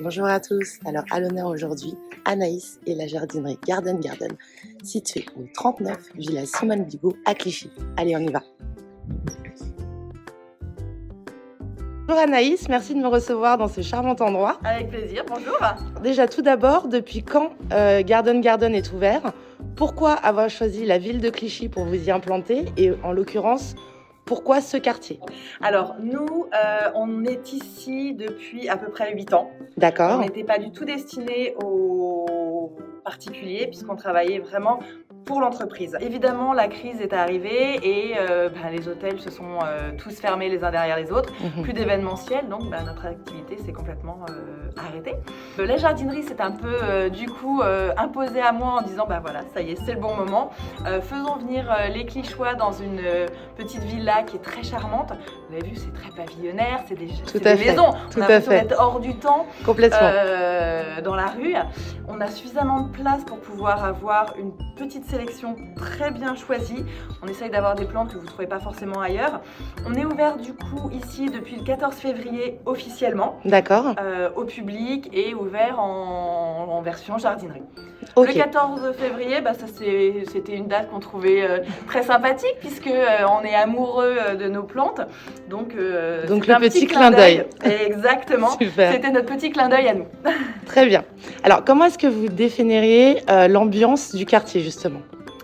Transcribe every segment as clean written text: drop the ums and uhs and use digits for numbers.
Bonjour à tous. Alors à l'honneur aujourd'hui, Anaïs et la jardinerie Garden Garden, située au 39 Villa Simone Bigot à Clichy. Allez, on y va. Bonjour Anaïs, merci de me recevoir dans ce charmant endroit. Avec plaisir, bonjour. Déjà tout d'abord, depuis quand Garden Garden est ouvert? Pourquoi avoir choisi la ville de Clichy pour vous y implanter? Et en l'occurrence, pourquoi ce quartier? Alors nous, on est ici depuis à peu près 8 ans. D'accord. On n'était pas du tout destiné aux particuliers puisqu'on travaillait vraiment pour l'entreprise. Évidemment, la crise est arrivée et les hôtels se sont tous fermés les uns derrière les autres. Plus d'événementiel, donc notre activité s'est complètement arrêtée. La jardinerie s'est un peu imposée à moi en disant voilà, ça y est, c'est le bon moment. Faisons venir les Clichois dans une petite villa qui est très charmante. Vous avez vu, c'est très pavillonnaire, c'est des maisons. On a l'impression d'être hors du temps. Complètement. Dans la rue. On a suffisamment de place pour pouvoir avoir une petite sélection très bien choisie. On essaye d'avoir des plantes que vous ne trouvez pas forcément ailleurs. On est ouvert du coup ici depuis le 14 février officiellement. D'accord. Au public et ouvert en version jardinerie. Okay. Le 14 février, c'était une date qu'on trouvait très sympathique puisque on est amoureux de nos plantes. Donc le petit clin d'œil. Exactement. Super. C'était notre petit clin d'œil à nous. Très bien. Alors, comment est-ce que vous définiriez l'ambiance du quartier, justement?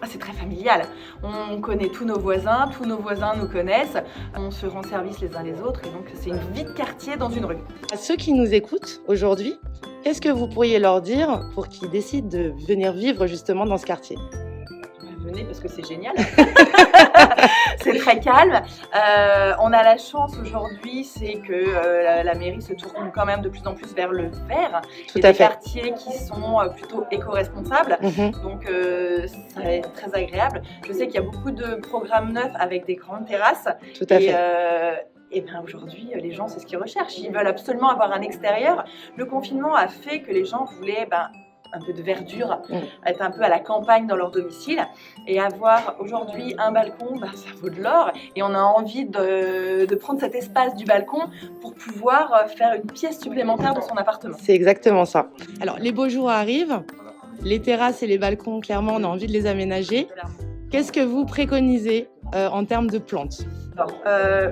C'est très familial. On connaît tous nos voisins nous connaissent. On se rend service les uns les autres et donc c'est une vie de quartier dans une rue. À ceux qui nous écoutent aujourd'hui, qu'est-ce que vous pourriez leur dire pour qu'ils décident de venir vivre justement dans ce quartier? Venez parce que c'est génial. C'est très calme. On a la chance aujourd'hui, c'est que la mairie se tourne quand même de plus en plus vers le vert. Tout à fait. Des quartiers qui sont plutôt éco-responsables. Donc ça va être très agréable. Je sais qu'il y a beaucoup de programmes neufs avec des grandes terrasses. Tout à fait. Et aujourd'hui, les gens, c'est ce qu'ils recherchent. Ils veulent absolument avoir un extérieur. Le confinement a fait que les gens voulaient un peu de verdure, être un peu à la campagne dans leur domicile et avoir aujourd'hui un balcon, ça vaut de l'or et on a envie de prendre cet espace du balcon pour pouvoir faire une pièce supplémentaire dans son appartement. C'est exactement ça. Alors les beaux jours arrivent, les terrasses et les balcons, clairement on a envie de les aménager. Qu'est-ce que vous préconisez en termes de plantes? Alors,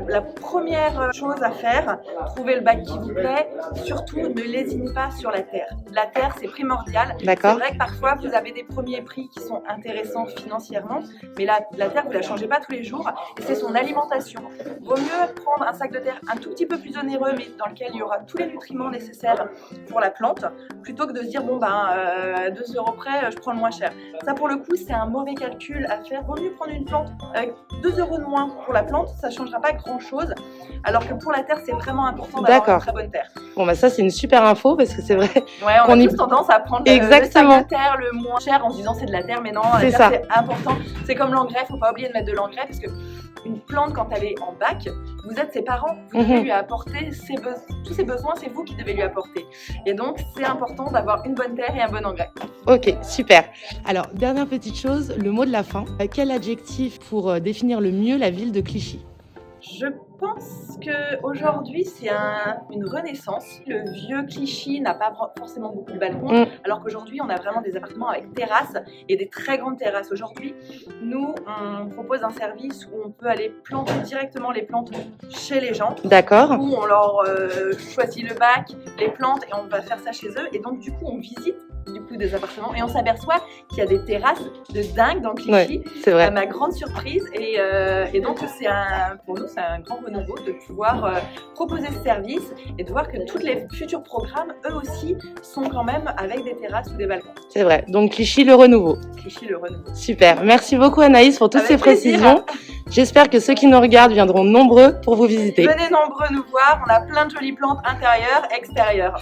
la première chose à faire, trouver le bac qui vous plaît, surtout ne lésinez pas sur la terre. La terre, c'est primordial. D'accord. C'est vrai que parfois, vous avez des premiers prix qui sont intéressants financièrement, mais la terre, vous ne la changez pas tous les jours et c'est son alimentation. Vaut mieux prendre un sac de terre un tout petit peu plus onéreux, mais dans lequel il y aura tous les nutriments nécessaires pour la plante, plutôt que de se dire, 2 € près, je prends le moins cher. Ça, pour le coup, c'est un mauvais calcul à faire. Vaut mieux prendre une plante avec 2 € de moins pour la plante, ça ne changera pas grand-chose, alors que pour la terre, c'est vraiment important d'avoir une très bonne terre. Bon, ça, c'est une super info, parce que c'est vrai on a tous tendance à prendre le sac de terre le moins cher en se disant c'est de la terre, mais non, la terre, c'est important. C'est comme l'engrais, il ne faut pas oublier de mettre de l'engrais, parce qu'une plante, quand elle est en bac, vous êtes ses parents, vous devez lui apporter tous ses besoins, c'est vous qui devez lui apporter. Et donc, c'est important d'avoir une bonne terre et un bon engrais. Ok, super. Alors, dernière petite chose, le mot de la fin. Quel adjectif pour définir le mieux la ville de Clichy? Je pense qu'aujourd'hui, c'est une renaissance. Le vieux Clichy n'a pas forcément beaucoup de balcons, alors qu'aujourd'hui, on a vraiment des appartements avec terrasses et des très grandes terrasses. Aujourd'hui, nous, on propose un service où on peut aller planter directement les plantes chez les gens. D'accord. Où on leur choisit le bac, les plantes, et on va faire ça chez eux. Et donc, du coup, on visite des appartements et on s'aperçoit qu'il y a des terrasses de dingue dans Clichy. C'est vrai. À ma grande surprise. Et donc, pour nous, c'est un grand renouveau de pouvoir proposer ce service et de voir que tous les futurs programmes, eux aussi, sont quand même avec des terrasses ou des balcons. C'est vrai. Donc, Clichy, le renouveau. Clichy, le renouveau. Super. Merci beaucoup, Anaïs, pour toutes ces précisions. J'espère que ceux qui nous regardent viendront nombreux pour vous visiter. Venez nombreux nous voir. On a plein de jolies plantes intérieures, extérieures.